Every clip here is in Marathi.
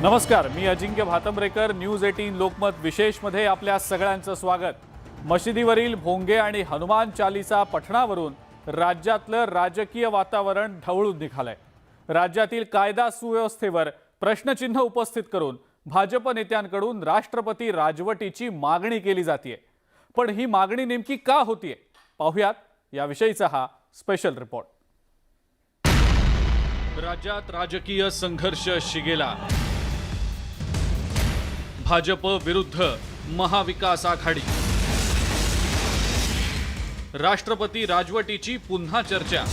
नमस्कार, मी अजिंक्य भातंब्रेकर. न्यूज 18 लोकमत विशेषमध्ये आपल्या सगळ्यांचं स्वागत. मशिदीवरील भोंगे आणि हनुमान चालीसा पठणावरून राज्यातलं राजकीय वातावरण ढवळून निघालंय. राज्यातील कायदा सुव्यवस्थेवर प्रश्नचिन्ह उपस्थित करून भाजप नेत्यांकडून राष्ट्रपती राजवटीची मागणी केली जाते. पण ही मागणी नेमकी का होतीये पाहूयात याविषयीचा हा स्पेशल रिपोर्ट. राज्यात राजकीय संघर्ष शिगेला. भाजप विरुद्ध महाविकास आघाडी. राष्ट्रपती राजवटीची पुन्हा चर्चा.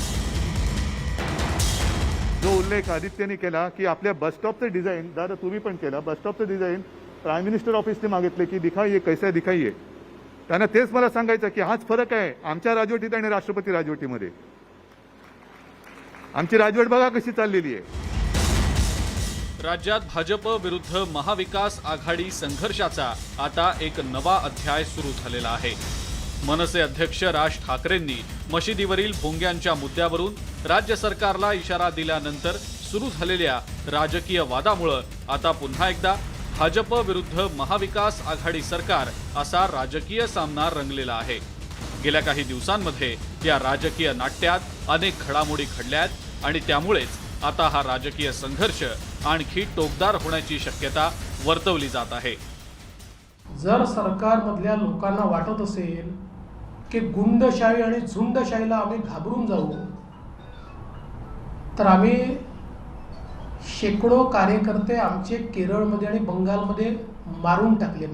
जो उल्लेख आदित्यने केला की आपल्या बस स्टॉपचं डिझाईन, दादा तुम्ही पण केला, बस स्टॉपचं डिझाईन प्राईम मिनिस्टर ऑफिसने मागितले की दिखाइए कैसा दिखाइए. त्यांना तेच मला सांगायचं की हाच फरक आहे आमच्या राजवटीत आणि राष्ट्रपती राजवटीमध्ये. आमची राजवट बघा कशी चाललेली आहे. राज्यात भाजप विरुद्ध महाविकास आघाडी संघर्षाचा आता एक नवा अध्याय सुरू झालेला आहे. मनसे अध्यक्ष राज ठाकरेंनी मशिदीवरील भोंग्यांच्या मुद्द्यावरून राज्य सरकारला इशारा दिल्यानंतर सुरू झालेल्या राजकीय वादामुळे आता पुन्हा एकदा भाजप विरुद्ध महाविकास आघाडी सरकार असा राजकीय सामना रंगलेला आहे. गेल्या काही दिवसांमध्ये या राजकीय नाट्यात अनेक घडामोडी घडल्यात आणि त्यामुळेच आता हा राजकीय संघर्ष आणखी टोकदार होण्याची शक्यता वर्तवली जात आहे. जर सरकारमधल्या लोकांना वाटत असेल की गुंडशाही आणि झुंडशाहीला आम्ही घाबरून जाऊ, तर आम्ही शेकडो कार्यकर्ते आमचे केरळमध्ये आणि बंगालमध्ये मारून टाकले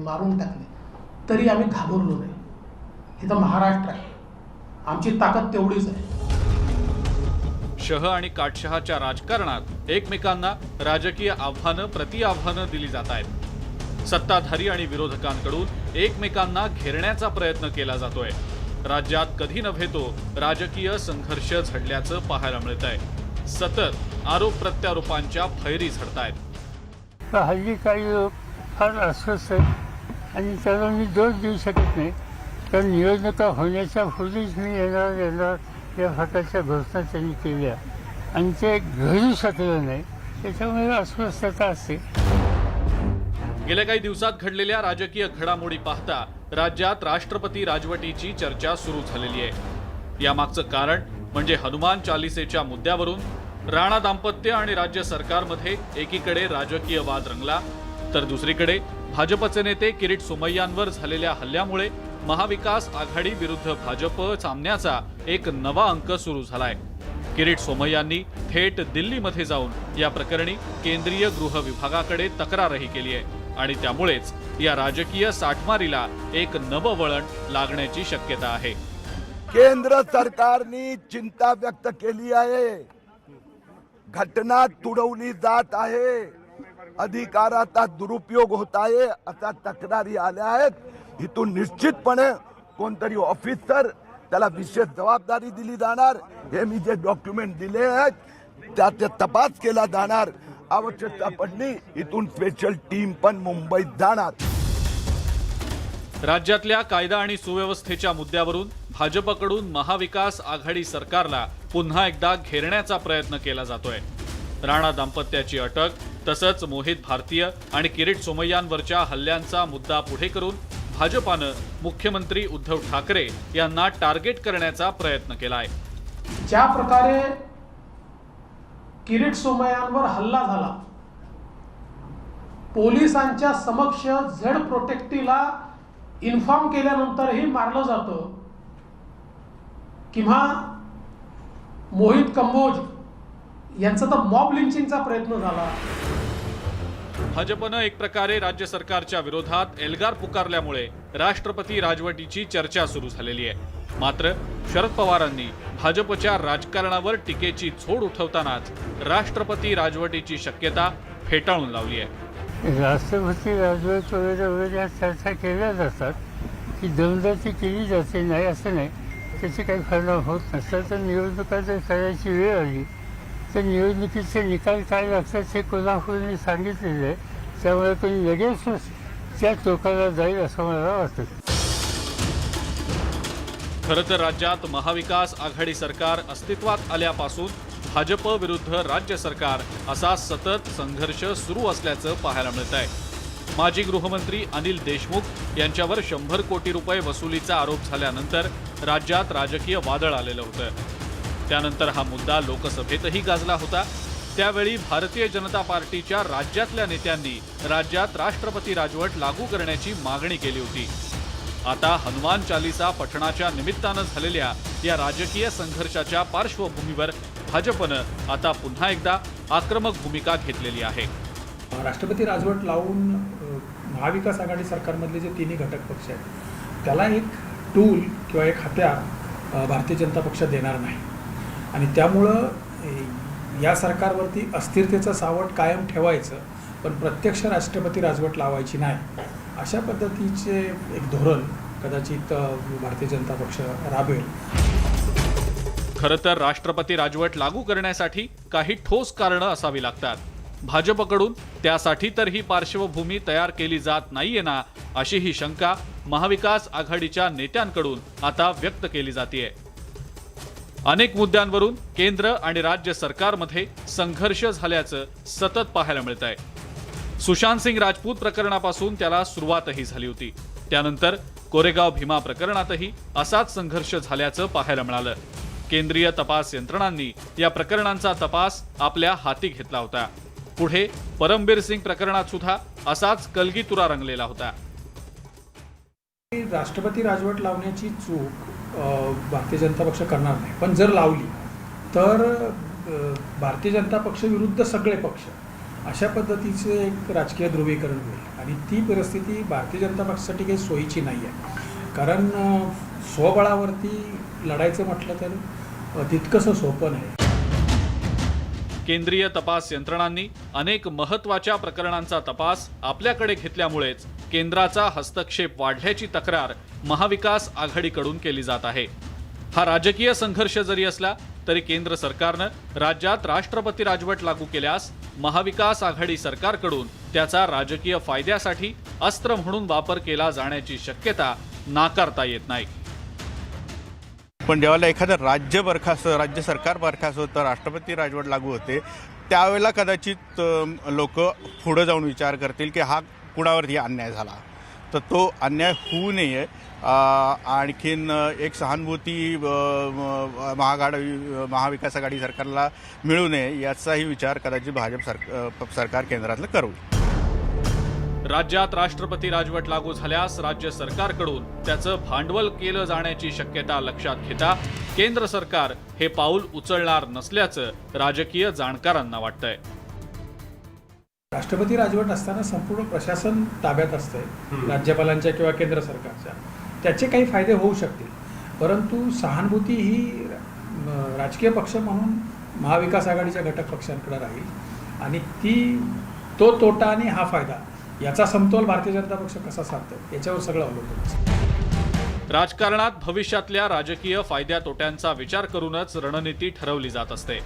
तरी आम्ही घाबरलो नाही. हे तर महाराष्ट्र आहे, आमची ताकद तेवढीच आहे. शह आणि काटशहाच्या राजकारणात एकमेकांना राजकीय आव्हानं प्रतिआव्हानं दिली जात आहेत. सत्ताधारी आणि विरोधकांकडून एकमेकांना घेरण्याचा प्रयत्न केला जातोय. राज्यात कधी नव्हे तो राजकीय संघर्ष झडल्याचं पाहायला मिळत आहे. सतत आरोप प्रत्यारोपांच्या फैरी झडतायत. हल्ली काही लोक फार अस्वस्थ आहेत आणि त्याला मी दोष देऊ शकत नाही. तर निवडणुका होण्याच्या पूर्वीच मी येणार या प्रकारच्या घोषणा त्यांनी केल्या आणि ते घडू शकलं नाही, त्याच्यामुळे अस्वस्थता असते. गेल्या काही दिवसात घडलेल्या राजकीय घडामोडी पाहता राज्यात राष्ट्रपती राजवटीची चर्चा सुरू झालेली आहे. यामागचं कारण म्हणजे हनुमान चालिसेच्या मुद्द्यावरून राणा दाम्पत्य आणि राज्य सरकारमध्ये एकीकडे राजकीय वाद रंगला, तर दुसरीकडे भाजपचे नेते किरीट सोमय्यांवर झालेल्या हल्ल्यामुळे महाविकास आघाडी विरुद्ध भाजप सामन्याचा एक नवा अंक सुरू झालाय. किरीट सोमय्यांनी थेट दिल्लीमध्ये जाऊन या प्रकरणी केंद्रीय गृह विभागाकडे तक्रारही केली आहे आणि त्यामुळेच या राजकीय साठमारीला एक नवं वळण लागण्याची शक्यता आहे. केंद्र सरकारने चिंता व्यक्त केली आहे. घटना तुडवली जात आहे, अधिकाराचा दुरुपयोग होत आहे अशा तक्रारी आल्या आहेत. इथून निश्चितपणे कोणतरी ऑफिसर त्याला विशेष जबाबदारी दिली जाणार. हे मी जे डॉक्युमेंट दिले आहेत त्याचा तपास केला जाणार. आवश्यकता पडली इथून स्पेशल टीम पण मुंबईत जाणार. राज्यातल्या कायदा आणि सुव्यवस्थेच्या मुद्द्यावरून भाजपकडून महाविकास आघाडी सरकारला पुन्हा एकदा घेरण्याचा प्रयत्न केला जातोय. राणा दाम्पत्याची अटक तसंच मोहित भारतीय आणि किरीट सोमय्यांवरच्या हल्ल्यांचा मुद्दा पुढे करून भाजपानं मुख्यमंत्री उद्धव ठाकरे यांना टार्गेट करण्याचा प्रयत्न केलाय. ज्या प्रकारे किरीट सोमय्यांवर हल्ला झाला, पोलिसांच्या समक्ष झेड प्रोटेक्टिव्हला इन्फॉर्म केल्यानंतरही मारलं जातं, किंवा मोहित कंबोज यांचा तर मॉब लिंचिंगचा प्रयत्न झाला. भाजपनं एक प्रकारे राज्य सरकारच्या विरोधात एल्गार पुकारल्यामुळे राष्ट्रपती राजवटीची चर्चा सुरू झालेली आहे. मात्र शरद पवारांनी भाजपच्या राजकारणावर टीकेची झोड उठवतानाच राष्ट्रपती राजवटीची शक्यता फेटाळून लावली आहे. राष्ट्रपती राजवट वगैरे या चर्चा केल्या जातात की दमदाटी केली जाते, नाही असं नाही, त्याचे काही परिणाम होत नसतात. तर निवडणुका जर करायची वेळ आली तर निवडणुकीचे निकाल काय लागतात हे कोल्हापूरने सांगितलेलं आहे. त्यामुळे कोणी लगेच त्या टोकाला जाईल असं मला वाटतं. खरं तर राज्यात महाविकास आघाडी सरकार अस्तित्वात आल्यापासून भाजप विरुद्ध राज्य सरकार असा सतत संघर्ष सुरू असल्याचं पाहायला मिळत आहे. माजी गृहमंत्री अनिल देशमुख यांच्यावर 100 कोटी रुपये वसुलीचा आरोप झाल्यानंतर राज्यात राजकीय वादळ आलेलं होतं. त्यानंतर हा मुद्दा लोकसभेतही गाजला होता. त्यावेळी भारतीय जनता पार्टीच्या राज्यातल्या नेत्यांनी राज्यात राष्ट्रपती राजवट लागू करण्याची मागणी केली होती. आता हनुमान चालीसा पठणाच्या निमित्तानं झालेल्या या राजकीय संघर्षाच्या पार्श्वभूमीवर भाजपनं आता पुन्हा एकदा आक्रमक भूमिका घेतलेली आहे. राष्ट्रपती राजवट लावून महाविकास आघाडी सरकारमधले जे तिन्ही घटक पक्ष आहेत त्याला एक टूल किंवा एक हत्यार भारतीय जनता पक्ष देणार नाही आणि त्यामुळं या सरकारवरती अस्थिरतेचं सावट कायम ठेवायचं पण प्रत्यक्ष राष्ट्रपती राजवट लावायची नाही अशा पद्धतीचे एक धोरण कदाचित भारतीय जनता पक्ष राबवेल. खरं तर राष्ट्रपती राजवट लागू करण्यासाठी काही ठोस कारणं असावी लागतात. भाजपकडून त्यासाठी तर ही पार्श्वभूमी तयार केली जात नाहीये ना, अशी ही शंका महाविकास आघाडीच्या नेत्यांकडून आता व्यक्त केली जातेय. अनेक मुद्द्यांवरून केंद्र आणि राज्य सरकारमध्ये संघर्ष झाल्याचं सतत पाहायला मिळत आहे. सुशांत सिंग राजपूत प्रकरणापासून त्याला सुरुवातही झाली होती. त्यानंतर कोरेगाव भीमा प्रकरणातही असाच संघर्ष झाल्याचं पाहायला मिळालं. केंद्रीय तपास यंत्रणांनी या प्रकरणांचा तपास आपल्या हाती घेतला होता. पुढे परमबीर सिंग प्रकरणात सुद्धा असाच कलगीतुरा रंगलेला होता. राष्ट्रपती राजवट लावण्याची चूक भारतीय जनता पक्ष करणार नाही पण जर लावली तर भारतीय जनता पक्ष विरुद्ध सगळे पक्ष अशा पद्धतीचे एक राजकीय ध्रुवीकरण होईल आणि ती परिस्थिती भारतीय जनता पक्षासाठी काही सोयीची नाही आहे. कारण स्वबळावरती लढायचं म्हटलं तर तितकंसं सोपं नाही. केंद्रीय तपास यंत्रणांनी अनेक महत्त्वाच्या प्रकरणांचा तपास आपल्याकडे घेतल्यामुळेच केंद्राचा हस्तक्षेप वाढल्याची तक्रार महाविकास आघाडीकडून केली जात आहे. हा राजकीय संघर्ष जरी असला तरी केंद्र सरकारनं राज्यात राष्ट्रपती राजवट लागू केल्यास महाविकास आघाडी सरकारकडून त्याचा राजकीय फायद्यासाठी अस्त्र म्हणून वापर केला जाण्याची शक्यता नाकारता येत नाही. पण जेव्हा एखादं राज्य सरकार बरखास्त होतं, राष्ट्रपती राजवट लागू होते, त्यावेळेला कदाचित लोक पुढे जाऊन विचार करतील की हा कुणावरती अन्याय झाला, तर तो अन्याय होऊ नये. आणखीन एक सहानुभूती महाविकास आघाडी सरकारला मिळू नये याचाही विचार कदाचित भाजप सरकार केंद्रातलं करू. राज्यात राष्ट्रपती राजवट लागू झाल्यास राज्य सरकारकडून त्याचं भांडवल केलं जाण्याची शक्यता लक्षात घेता केंद्र सरकार हे पाऊल उचलणार नसल्याचं राजकीय जाणकारांना वाटतंय. राष्ट्रपती राजवट असताना संपूर्ण प्रशासन ताब्यात असतंय, राज्यपालांच्या किंवा केंद्र सरकारच्या. त्याचे काही फायदे होऊ शकतील परंतु सहानुभूती ही राजकीय पक्ष म्हणून महाविकास आघाडीच्या घटक पक्षांकडे राहील आणि तो तोटा आणि हा फायदा याचा समतोल भारतीय जनता पक्ष कसा साधतो याच्यावर सगळं अवलंबून. राजकारणात भविष्यातल्या राजकीय फायद्या तोट्यांचा विचार करूनच रणनीती ठरवली जात असते.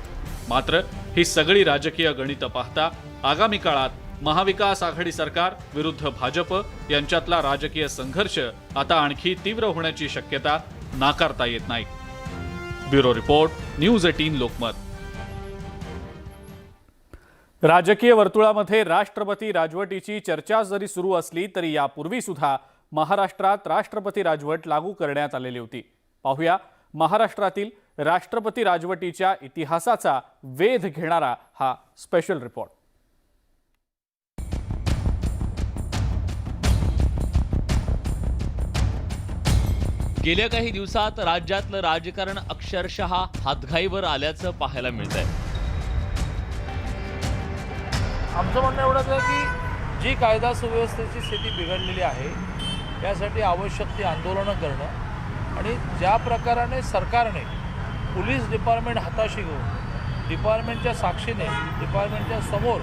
मात्र ही सगळी राजकीय गणितं पाहता आगामी काळात महाविकास आघाडी सरकार विरुद्ध भाजप यांच्यातला राजकीय संघर्ष आता आणखी तीव्र होण्याची शक्यता नाकारता येत नाही. Bureau report, news 18 Lokmat. राजकीय वर्तुळामध्ये राष्ट्रपती राजवटीची चर्चा जरी सुरू असली तरी यापूर्वी सुद्धा महाराष्ट्रात राष्ट्रपती राजवट लागू करण्यात आलेली होती. पाहूया महाराष्ट्रातील राष्ट्रपती राजवटीच्या इतिहासाचा वेध घेणारा हा स्पेशल रिपोर्ट. गेल्या काही दिवसात राज्यातलं राजकारण अक्षरशः हातघाईवर आल्याचं पाहायला मिळतंय. आमचं म्हणणं एवढंच आहे की जी कायदा सुव्यवस्थेची स्थिती बिघडलेली आहे यासाठी आवश्यक ती आंदोलनं करणं आणि ज्या प्रकाराने सरकारने पोलीस डिपार्टमेंट हाताशी घेऊन डिपार्टमेंटच्या साक्षीने डिपार्टमेंटच्या समोर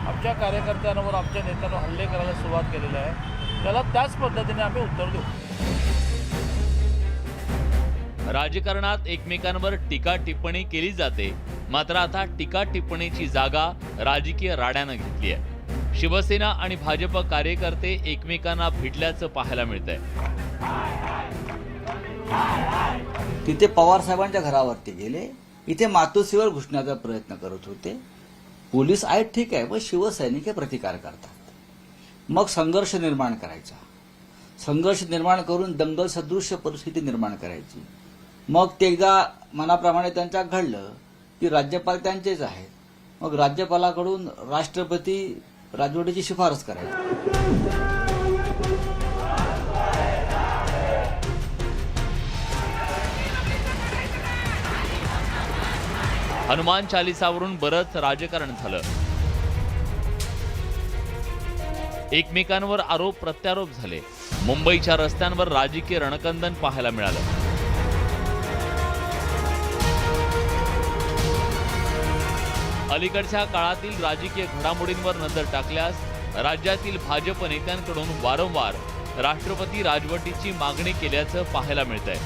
आमच्या कार्यकर्त्यांवर आमच्या नेत्यांवर हल्ले करायला सुरुवात केलेली आहे त्याला त्याच पद्धतीने आम्ही उत्तर देऊ. राजकारणात एकमेकांवर टीका टिप्पणी केली जाते मात्र आता टीका टिप्पणीची जागा राजकीय राड्यानं घेतली आहे. शिवसेना आणि भाजप कार्यकर्ते एकमेकांना भिडल्याचं पाहायला मिळतंय. तिथे पवार साहेबांच्या घरावरती गेले इथे मातोश्रीवर घुसण्याचा प्रयत्न करत होते. पोलीस आहेत ठीक आहे, पण शिवसैनिक हे प्रतिकार करतात. मग संघर्ष निर्माण करायचा, संघर्ष निर्माण करून दंगल सदृश्य परिस्थिती निर्माण करायची. मग ते एकदा मनाप्रमाणे त्यांच्या घडलं की राज्यपाल त्यांचेच आहेत. मग राज्यपालाकडून राष्ट्रपती राजवटीची शिफारस करायची. हनुमान चालिसावरून बरंच राजकारण झालं. एकमेकांवर आरोप प्रत्यारोप झाले. मुंबईच्या रस्त्यांवर राजकीय रणकंदन पाहायला मिळालं. अलीकडच्या काळातील राजकीय घडामोडींवर नजर टाकल्यास राज्यातील भाजप नेत्यांकडून वारंवार राष्ट्रपती राजवटीची मागणी केल्याचं पाहायला मिळतंय.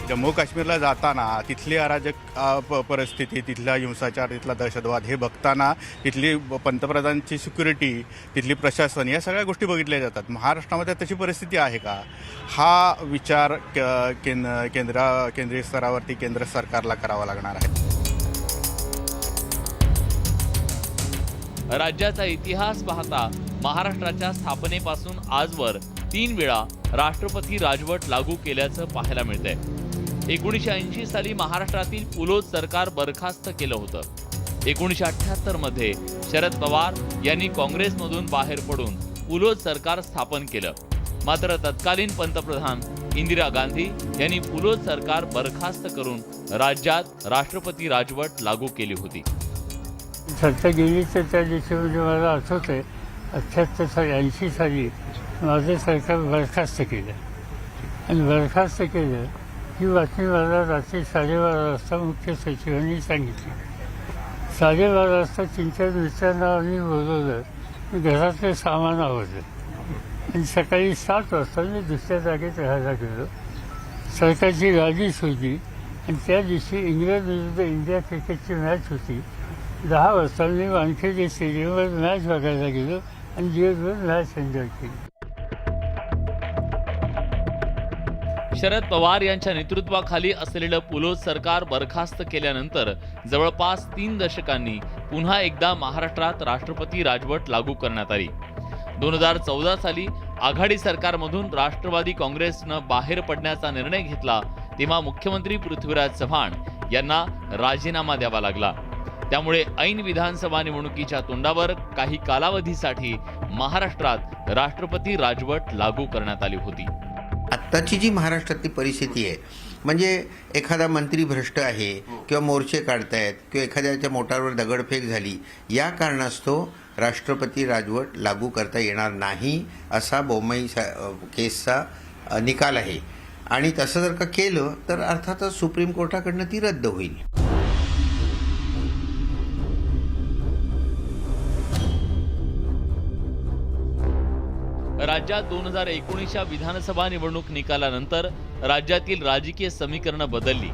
जम्मू काश्मीरला जाताना तिथली अराजक परिस्थिती, तिथला हिंसाचार, तिथला दहशतवाद हे बघताना तिथली पंतप्रधानांची सिक्युरिटी, तिथली प्रशासन या सगळ्या गोष्टी बघितल्या जातात. महाराष्ट्रामध्ये तशी परिस्थिती आहे का, हा विचार केंद्रीय स्तरावरती केंद्र सरकारला करावा लागणार आहे. राज्याचा इतिहास पाहता महाराष्ट्राच्या स्थापनेपासून आजवर 3 वेळा राष्ट्रपती राजवट लागू केल्याचं पाहायला मिळतंय. 1980 साली महाराष्ट्रातील पुलोद सरकार बरखास्त केलं होतं. 1978 मध्ये शरद पवार यांनी काँग्रेसमधून बाहेर पडून पुलोद सरकार स्थापन केलं. मात्र तत्कालीन पंतप्रधान इंदिरा गांधी यांनी पुलोद सरकार बरखास्त करून राज्यात राष्ट्रपती राजवट लागू केली होती. सत्ता गेली तर त्या दिवशी म्हणजे मला आठवतंय 78 साली 80 साली माझं सरकार बरखास्त केलं आणि बरखास्त केलं ही बातमी मला रात्री 12:30 वाजता मुख्य सचिवांनी सांगितली. 12:30 वाजता 3-4 मित्रांना आम्ही बोलवलं, घरातलं सामान आवडलं आणि सकाळी 7 वाजता मी दुसऱ्या जागेत राहायला गेलो. सरकारची गाडी होती आणि त्या दिवशी इंग्लंड विरुद्ध इंडिया क्रिकेटची मॅच होती. 10 वाजता मी वानखेडे स्टेडियमवर मॅच बघायला गेलो आणि दिवसभर मॅच एन्जॉय केली. शरद पवार यांच्या नेतृत्वाखाली असलेलं पुलोद सरकार बरखास्त केल्यानंतर जवळपास 3 दशकांनी पुन्हा एकदा महाराष्ट्रात राष्ट्रपती राजवट लागू करण्यात आली. 2014 साली आघाडी सरकारमधून राष्ट्रवादी काँग्रेसनं बाहेर पडण्याचा निर्णय घेतला तेव्हा मुख्यमंत्री पृथ्वीराज चव्हाण यांना राजीनामा द्यावा लागला. त्यामुळे ऐन विधानसभा निवडणुकीच्या तोंडावर काही कालावधीसाठी महाराष्ट्रात राष्ट्रपती राजवट लागू करण्यात आली होती. आत्ताची जी महाराष्ट्रातली परिस्थिती आहे म्हणजे एखादा मंत्री भ्रष्ट आहे किंवा मोर्चे काढतायत किंवा एखाद्याच्या मोटारवर दगडफेक झाली, या कारणास्तव राष्ट्रपती राजवट लागू करता येणार नाही असा बोमई केसचा निकाल आहे. आणि तसं जर का केलं तर अर्थातच सुप्रीम कोर्टाकडनं ती रद्द होईल. राज्यात 2019च्या विधानसभा निवडणूक निकालानंतर राज्यातील राजकीय समीकरणं बदलली.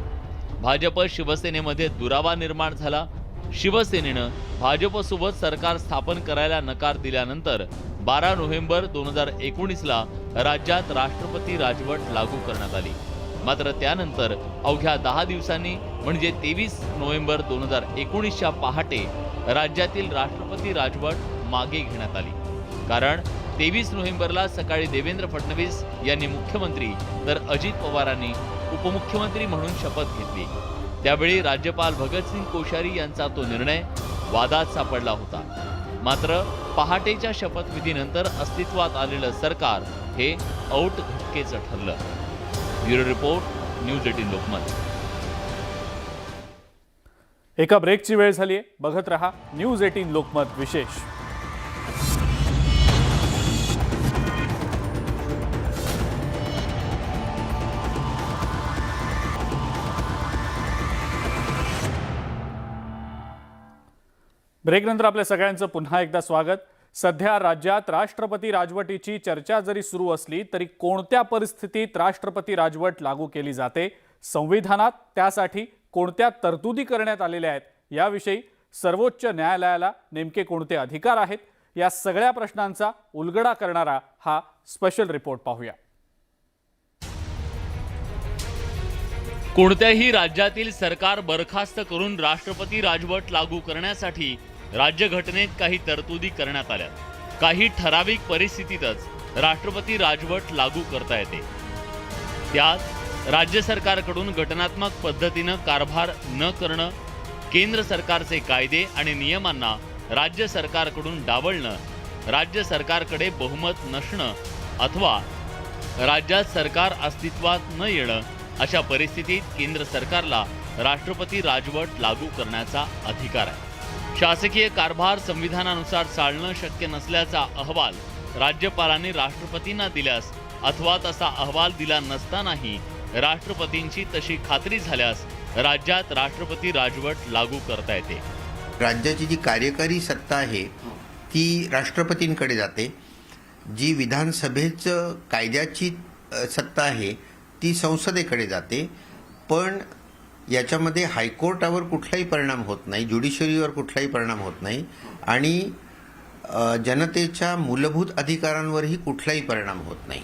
भाजप शिवसेनेमध्ये दुरावा निर्माण झाला. शिवसेनेनं भाजपसोबत सरकार स्थापन करायला नकार दिल्यानंतर 12 नोव्हेंबर 2019ला राज्यात राष्ट्रपती राजवट लागू करण्यात आली. मात्र त्यानंतर अवघ्या 10 दिवसांनी म्हणजे 23 नोव्हेंबर 2019च्या पहाटे राज्यातील राष्ट्रपती राजवट मागे घेण्यात आली. कारण 23 नोव्हेंबरला सकाळी देवेंद्र फडणवीस यांनी मुख्यमंत्री तर अजित पवारांनी उपमुख्यमंत्री म्हणून शपथ घेतली. त्यावेळी राज्यपाल भगतसिंग कोश्यारी यांचा तो निर्णय वादात सापडला होता. मात्र पहाटेच्या शपथविधीनंतर अस्तित्वात आलेलं सरकार हे औट घटकेचं ठरलं. Bureau report, news 18 Lokmat. एका ब्रेकची वेळ झाली आहे. बघत रहा न्यूज 18 लोकमत विशेष. ब्रेकनंतर आपल्या सगळ्यांचं पुन्हा एकदा स्वागत. सध्या राज्यात राष्ट्रपती राजवटीची चर्चा जरी सुरू असली तरी कोणत्या परिस्थितीत राष्ट्रपती राजवट लागू केली जाते, संविधानात त्यासाठी कोणत्या तरतुदी करण्यात आलेल्या आहेत, याविषयी सर्वोच्च न्यायालयाला नेमके कोणते अधिकार आहेत, या सगळ्या प्रश्नांचा उलगडा करणारा हा स्पेशल रिपोर्ट पाहूया. कोणत्याही राज्यातील सरकार बरखास्त करून राष्ट्रपती राजवट लागू करण्यासाठी राज्यघटनेत काही तरतुदी करण्यात आल्या. काही ठराविक परिस्थितीतच राष्ट्रपती राजवट लागू करता येते. त्यात राज्य सरकारकडून घटनात्मक पद्धतीनं कारभार न करणं, केंद्र सरकारचे कायदे आणि नियमांना राज्य सरकारकडून डावलणं, राज्य सरकारकडे बहुमत नसणं अथवा राज्यात सरकार अस्तित्वात न येणं अशा परिस्थितीत केंद्र सरकारला राष्ट्रपती राजवट लागू करण्याचा अधिकार आहे. शासकीय कारभार संविधानानुसार चालणं शक्य नसल्याचा अहवाल राज्यपालांनी राष्ट्रपतींना दिल्यास अथवा तसा अहवाल दिला नसतानाही राष्ट्रपतींची तशी खात्री झाल्यास राज्यात राष्ट्रपती राजवट लागू करता येते. राज्याची जी कार्यकारी सत्ता आहे ती राष्ट्रपतींकडे जाते. जी विधानसभेचं कायद्याची सत्ता आहे ती संसदेकडे जाते. पण याच्यामध्ये हायकोर्टावर कुठलाही परिणाम होत नाही, ज्युडिशरीवर कुठलाही परिणाम होत नाही आणि जनतेच्या मूलभूत अधिकारांवरही कुठलाही परिणाम होत नाही.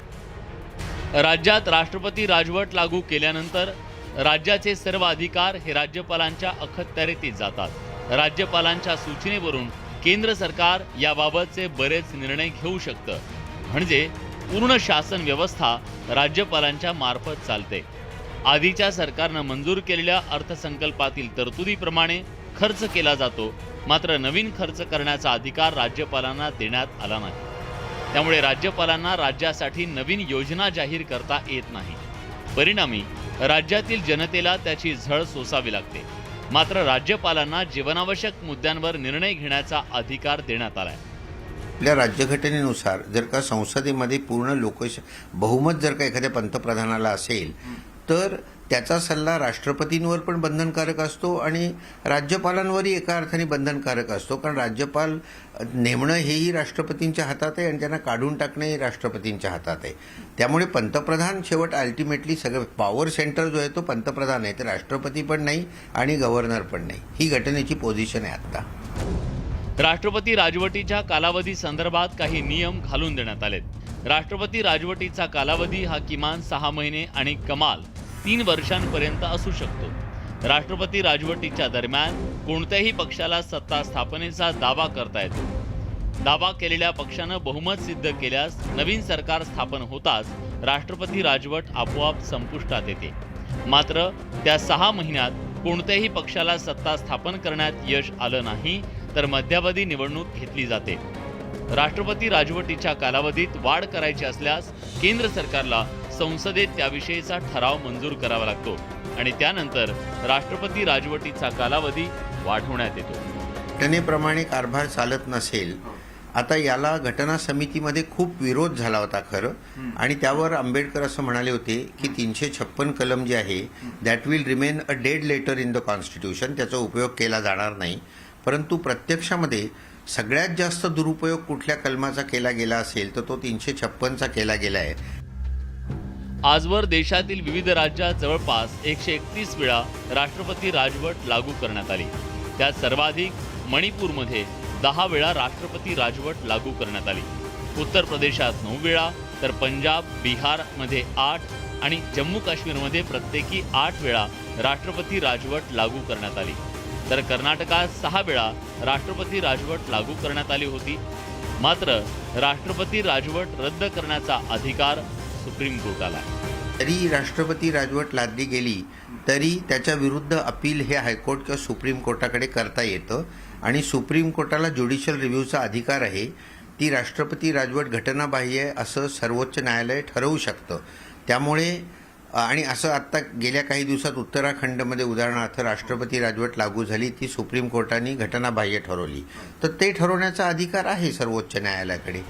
राज्यात राष्ट्रपती राजवट लागू केल्यानंतर राज्याचे सर्व अधिकार हे राज्यपालांच्या अखत्यारीत जातात. राज्यपालांच्या सूचनेवरून केंद्र सरकार याबाबतचे बरेच निर्णय घेऊ शकतं. म्हणजे पूर्ण शासन व्यवस्था राज्यपालांच्या मार्फत चालते. आधीच्या सरकारनं मंजूर केलेल्या अर्थसंकल्पातील तरतुदीप्रमाणे खर्च केला जातो. मात्र नवीन खर्च करण्याचा अधिकार राज्यपालांना देण्यात आला नाही. त्यामुळे राज्यपालांना राज्यासाठी नवीन योजना जाहीर करता येत नाही. परिणामी राज्यातील जनतेला त्याची झळ सोसावी लागते. मात्र राज्यपालांना जीवनावश्यक मुद्द्यांवर निर्णय घेण्याचा अधिकार देण्यात आलाय. आपल्या राज्यघटनेनुसार जर का संसदेमध्ये पूर्ण बहुमत जर का एखाद्या पंतप्रधानाला असेल तर त्याचा सल्ला राष्ट्रपतींवर पण बंधनकारक असतो आणि राज्यपालांवरही एका अर्थाने बंधनकारक असतो. कारण राज्यपाल नेमणं हेही राष्ट्रपतींच्या हातात आहे आणि त्यांना काढून टाकणंही राष्ट्रपतींच्या हातात आहे. त्यामुळे पंतप्रधान शेवट अल्टिमेटली सगळं पॉवर सेंटर जो आहे तो पंतप्रधान आहे, तर राष्ट्रपती पण नाही आणि गव्हर्नर पण नाही. ही घटनेची पोझिशन आहे आता. राष्ट्रपती राजवटीच्या कालावधी संदर्भात काही नियम घालून देण्यात आलेत. राष्ट्रपती राजवटीचा कालावधी हा किमान 6 महिने आणि कमाल 3 वर्षांपर्यंत असू शकतो. राष्ट्रपती राजवटीच्या दरम्यान कोणत्याही पक्षाला सत्ता स्थापनेचा दावा करता येतो. दावा केलेल्या पक्षानं बहुमत सिद्ध केल्यास नवीन सरकार स्थापन होताच राष्ट्रपती राजवट आपोआप संपुष्टात येते. मात्र त्या 6 महिन्यात कोणत्याही पक्षाला सत्ता स्थापन करण्यात यश आलं नाही तर मध्यावधी निवडणूक घेतली जाते. राष्ट्रपती राजवटीच्या कालावधीत वाढ करायची असल्यास केंद्र सरकारला संसदेत त्याविषयीचा ठराव मंजूर करावा लागतो आणि त्यानंतर राष्ट्रपती राजवटीचा कालावधी वाढवण्यात येतो. घटनेप्रमाणे कारभार चालत नसेल. आता याला घटना समितीमध्ये खूप विरोध झाला होता खरं आणि त्यावर आंबेडकर असं म्हणाले होते की 356 कलम जे आहे that will remain a dead letter in the constitution. त्याचा उपयोग केला जाणार नाही. परंतु प्रत्यक्षामध्ये सगळ्यात जास्त दुरुपयोग कुठल्या कलमाचा केला गेला असेल तर तो 356चा केला गेला आहे. आजवर देशातील विविध राज्यात जवळपास 131 वेळा राष्ट्रपती राजवट लागू करण्यात आली. त्यात सर्वाधिक मणिपूरमध्ये 10 वेळा राष्ट्रपती राजवट लागू करण्यात आली. उत्तर प्रदेशात 9 वेळा तर पंजाब, बिहारमध्ये 8 आणि जम्मू काश्मीरमध्ये प्रत्येकी 8 वेळा राष्ट्रपती राजवट लागू करण्यात आली. तर कर्नाटकात 6 वेळा राष्ट्रपती राजवट लागू करण्यात आली होती. मात्र राष्ट्रपती राजवट रद्द करण्याचा अधिकार सुप्रीम कोर्टाला आहे. जरी राष्ट्रपती राजवट लादली गेली तरी त्याच्या विरुद्ध अपील हे हायकोर्ट किंवा सुप्रीम कोर्टाकडे करता येतं आणि सुप्रीम कोर्टाला ज्युडिशियल रिव्ह्यूचा अधिकार आहे. ती राष्ट्रपती राजवट घटनाबाह्य आहे असं सर्वोच्च न्यायालय ठरवू शकतं. त्यामुळे आणि असं आत्ता गेल्या काही दिवसात उत्तराखंडमध्ये उदाहरणार्थ राष्ट्रपती राजवट लागू झाली, ती सुप्रीम कोर्टाने घटनाबाह्य ठरवली. तर ते ठरवण्याचा अधिकार आहे सर्वोच्च न्यायालयाकडे.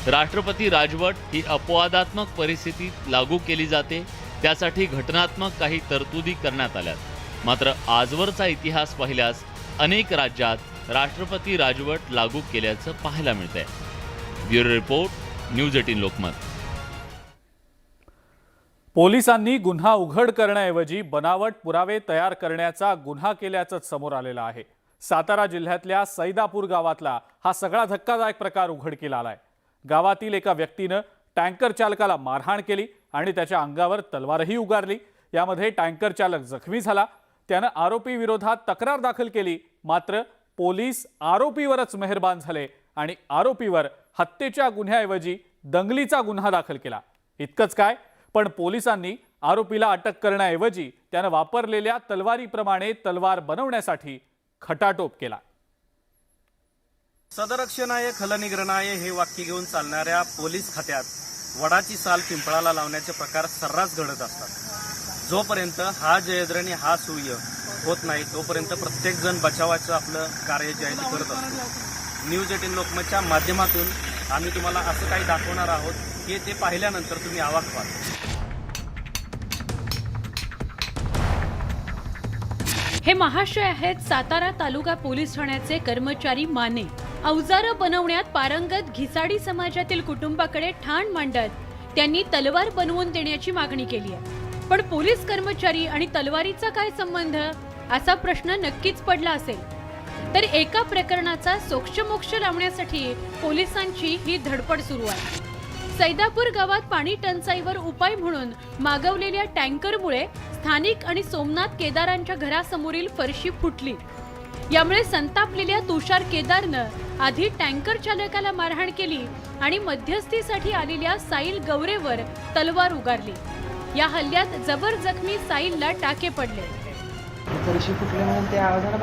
राष्ट्रपती राजवट ही अपवादात्मक परिस्थितीत लागू केली जाते. त्यासाठी घटनात्मक काही तरतुदी करण्यात आल्यात. मात्र आजवरचा इतिहास पाहिल्यास अनेक राज्यात राष्ट्रपती राजवट लागू केल्याचं पाहायला मिळतंय. Bureau report, news 18 Lokmat. पोलिसांनी गुन्हा उघड करण्याऐवजी बनावट पुरावे तयार करण्याचा गुन्हा केल्याचं समोर आलेलं आहे. सातारा जिल्ह्यातल्या सैदापूर गावातला हा सगळा धक्कादायक प्रकार उघडकीला आलाय. गावातील एका व्यक्तीनं टँकर चालकाला मारहाण केली आणि त्याच्या अंगावर तलवारही उगारली. यामध्ये टँकर चालक जखमी झाला. त्यानं आरोपी विरोधात तक्रार दाखल केली. मात्र पोलीस आरोपीवरच मेहरबान झाले आणि आरोपीवर हत्येच्या गुन्ह्याऐवजी दंगलीचा गुन्हा दाखल केला. इतकंच काय, पण पोलिसांनी आरोपीला अटक करण्याऐवजी त्यानं वापरलेल्या तलवारीप्रमाणे तलवार बनवण्यासाठी खटाटोप केला. सदरक्षणाय खलनिग्रहणाय हे वाक्य घेऊन चालणाऱ्या पोलीस खात्यात वडाची साल पिंपळाला लावण्याचे प्रकार सर्रास घडत असतात. जोपर्यंत हा जयद्रणी हा सूर्य होत नाही तोपर्यंत प्रत्येक जण बचावाचं आपलं कार्य जे आहे ते करत असतो. न्यूज 18 लोकमतच्या माध्यमातून आम्ही तुम्हाला असं काही दाखवणार आहोत की ते पाहिल्यानंतर तुम्ही अवाक व्हाल. हे महाशय आहेत सातारा तालुका पोलीस ठाण्याचे कर्मचारी माने. अवजारं बनवण्यात पारंगत घिसाडी समाजातील कुटुंबाकडे ठाण मांडत त्यांनी तलवार बनवून देण्याची मागणी केली आहे. पण पोलीस कर्मचारी आणि तलवारीचा काय संबंध असा प्रश्न नक्कीच पडला असेल. तर एका प्रकरणाचा सोक्षमोक्ष लावण्यासाठी पोलिसांची ही धडपड सुरू आहे. सैदापूर गावात पाणी टंचाईवर उपाय म्हणून मागवलेल्या टँकरमुळे स्थानिक आणि सोमनाथ केदारांच्या घरासमोरील फरशी फुटली. यामुळे संतापलेल्या तुषार केदारनं आधी टँकर चालकाला मारहाण केली आणि मध्यस्थीसाठी आलेल्या साईल गवरेवर तलवार उगारली. या हल्ल्यात जबर जखमी साईलला टाके पडले. फरशी फुटल्यामुळे ते आवाजाला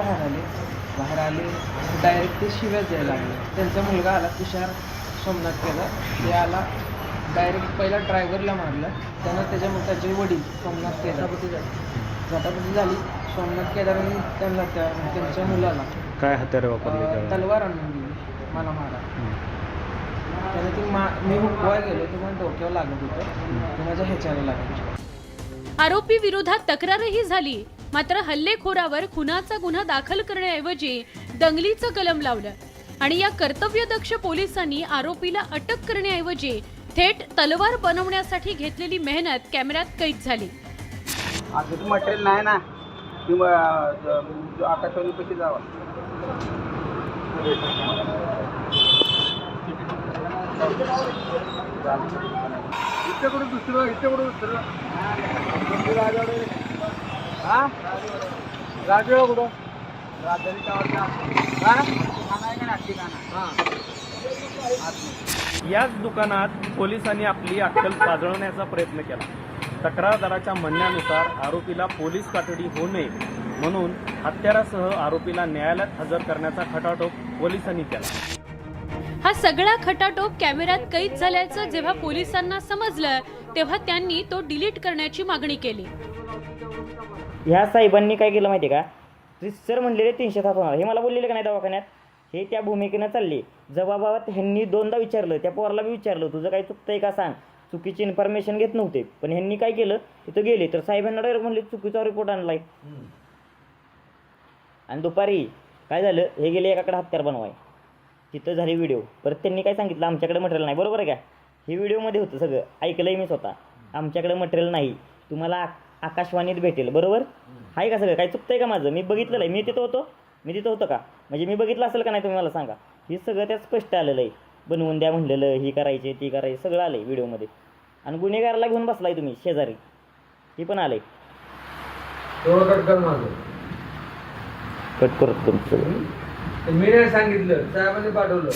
बाहेर आले डायरेक्ट ते शिव्याच द्यायला लागले. त्यांचा मुलगा आला तुषार सोमनाथ केदार, ते आला डायरेक्ट पहिला ड्रायव्हरला मारलं. त्यानं त्याचे वडील सोमनाथ केदार झटापटी झाली. सोमनाथ केदारांनी त्यांच्या मुलाला काय हत्यार वापरले? तलवार आणून दिली मला मारा. त्याने ती मी हुकवाय गेलो ते पण डोक्यावर लागत होतं, ते माझ्या ह्याच्याला लागलं. आरोपी विरोधात तक्रारही झाली. मात्र हल्लेखोरावर खुनाचा गुन्हा दाखल करण्याऐवजी दंगलीचं कलम लावलं आणि या कर्तव्यदक्ष पोलिसांनी आरोपीला अटक करण्याऐवजी थेट तलवार बनवण्यासाठी घेतलेली मेहनत कॅमेऱ्यात कैद झाली. आता मटेरियल नाही ना, आकाशवाणी पैसे जावा. इकडून दुसरं हा राजवेळा कुठं याच दुकानात पोलिसांनी आपली अक्कल पाजळण्याचा प्रयत्न केला. तक्रारदाराच्या म्हणण्यानुसार आरोपीला पोलीस काठडी होऊ नये म्हणून हत्यारासह आरोपीला न्यायालयात हजर करण्याचा खटाटोप पोलिसांनी केला. हा सगळा खटाटोप कॅमेऱ्यात कैद झाल्याचं जेव्हा पोलिसांना समजलं तेव्हा त्यांनी तो डिलीट करण्याची मागणी केली. ह्या साहेबांनी काय केलं माहिती का, सर म्हणलेले 300 तास होणार हे मला बोललेले का नाही दवाखान्यात, हे त्या भूमिकेनं चालले. जबाबात ह्यांनी 2दा विचारलं, त्या पोराला बी विचारलं तुझं काही चुकतंय का सांग. चुकीची इन्फॉर्मेशन घेत नव्हते, पण ह्यांनी काय केलं तिथं गेले तर साहेबांना डायरेक्ट म्हणले चुकीचा रिपोर्ट आणलाय. आणि दुपारी काय झालं, हे गेले एकाकडे हत्यार बनवाय, तिथं झाली व्हिडिओ. परत त्यांनी काय सांगितलं आमच्याकडे मटेरियल नाही. बरोबर आहे का, हे व्हिडिओमध्ये होतं सगळं, ऐकलंय मी स्वतः. आमच्याकडे मटेरियल नाही, तुम्हाला आकाशवाणीत भेटेल. बरोबर आहे का सगळं, काय चुकतंय का माझं? मी बघितलेलं आहे, मी तिथं होतो का, म्हणजे मी बघितलं असेल का नाही तुम्ही मला सांगा. हे सगळं त्यात स्पष्ट आलेलं आहे, बनवून द्या म्हणलेलं, ही करायचे ती करायची सगळं आलंय व्हिडिओमध्ये. आणि गुन्हेगाराला घेऊन बसलाय तुम्ही शेजारी, हे पण आलंय. कट करत मी नाही सांगितलं, साहेबांनी पाठवलं.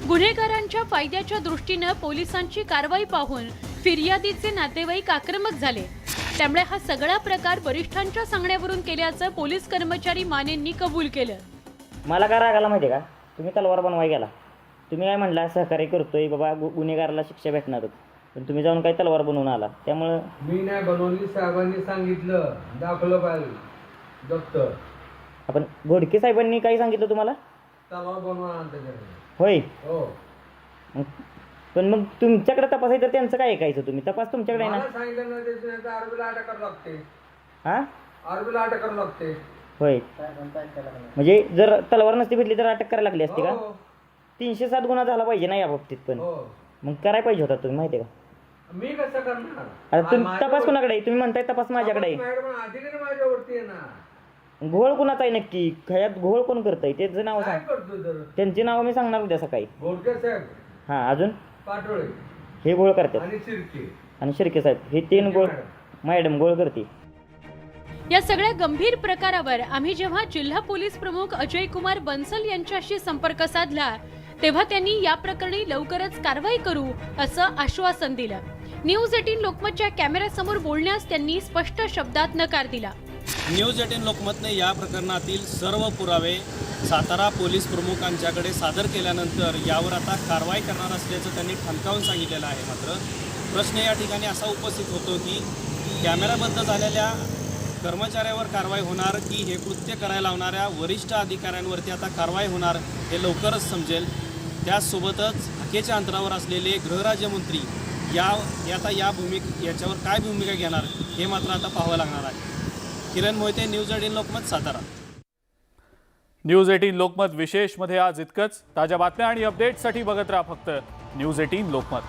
गुन्हेगारांच्या फायद्याच्या दृष्टीनं पोलिसांची कारवाई पाहून फिर्यादीचे नातेवाईक आक्रमक झाले. त्यामुळे हा सगळा प्रकार वरिष्ठांच्या सांगण्यावरून केल्याचं पोलीस कर्मचारी मानेंनी कबूल केलं. मला काय राग आला माहिती आहे का, तुम्ही तलवार बनवाय गेला, तुम्ही काय म्हणला सहकार्य करतोय बाबा गुन्हेगाराला शिक्षा भेटणारच, पण तुम्ही जाऊन काय तलवार बनवून आला. त्यामुळं मी नाही बनवली, साहेबांनी सांगितलं दाखवलं पाहिजे दप्तर. आपण घोडके साहेबांनी काय सांगितलं तुम्हाला? तलवार बनवा. होय, हो. पण मग तुमच्याकडे तपास आहे तर त्यांचं काय ऐकायचं? तुम्ही तपास तुमच्याकडे आहे ना. सांगितलं ना, आरोपीला अटक करावं लागते. हा, आरोपीला अटक करावं लागते. होय, म्हणजे जर तलवार नसती भेटली तर अटक करायला लागली असती का? 307 गुन्हा झाला पाहिजे ना या बाबतीत, पण मग करायला पाहिजे होता तुम्ही, माहिती आहे का? मी कसं करणार? आता तुम्ही तपास कोणाकडे आहे? तुम्ही म्हणताय तपास माझ्याकडे आहे. अधिकारी माझ्यावरती आहे ना. घोळ कुणाचा आहे नक्की? खयात घोळ कोण करतंय त्याचं नाव सांग. त्यांची नावं मी सांगणार उद्या सकाळी. घोडके साहेब, हा, अजून पाटोळे हे घोळ करतात आणि शिर्के आणि शिर्के साहेब, हे 3 घोळ. मॅडम गोळ करते. या सगळ्या गंभीर प्रकारावर आम्ही जेव्हा जिल्हा पोलीस प्रमुख अजय कुमार बन्सल यांच्याशी संपर्क साधला तेव्हा त्यांनी या प्रकरणी लवकरच कारवाई करू असं आश्वासन दिलं. न्यूज 18 लोकमतच्या कॅमेऱ्यासमोर बोलण्यास त्यांनी स्पष्ट शब्दात नकार दिला. न्यूज 18 लोकमतने या प्रकरणातील सर्व पुरावे सातारा पोलीस प्रमुखांच्याकडे सादर केल्यानंतर यावर आता कारवाई करणार असल्याचं त्यांनी ठणकावून सांगितलेलं आहे. मात्र प्रश्न या ठिकाणी असा उपस्थित होतो की कॅमेराबद्द झालेल्या कर्मचाऱ्यावर कारवाई होणार की हे कृत्य करायला लावणाऱ्या वरिष्ठ अधिकाऱ्यांवरती आता कारवाई होणार हे लवकरच समजेल. त्याचसोबतच हकेच्या अंतरावर असलेले गृहराज्यमंत्री याच्यावर काय भूमिका घेणार हे मात्र आता पाहावं लागणार आहे. किरण मोहिते, न्यूज 18 लोकमत, सातारा. न्यूज 18 लोकमत विशेषमध्ये आज इतकंच. ताज्या बातम्या आणि अपडेट्ससाठी बघत राहा फक्त न्यूज 18 लोकमत.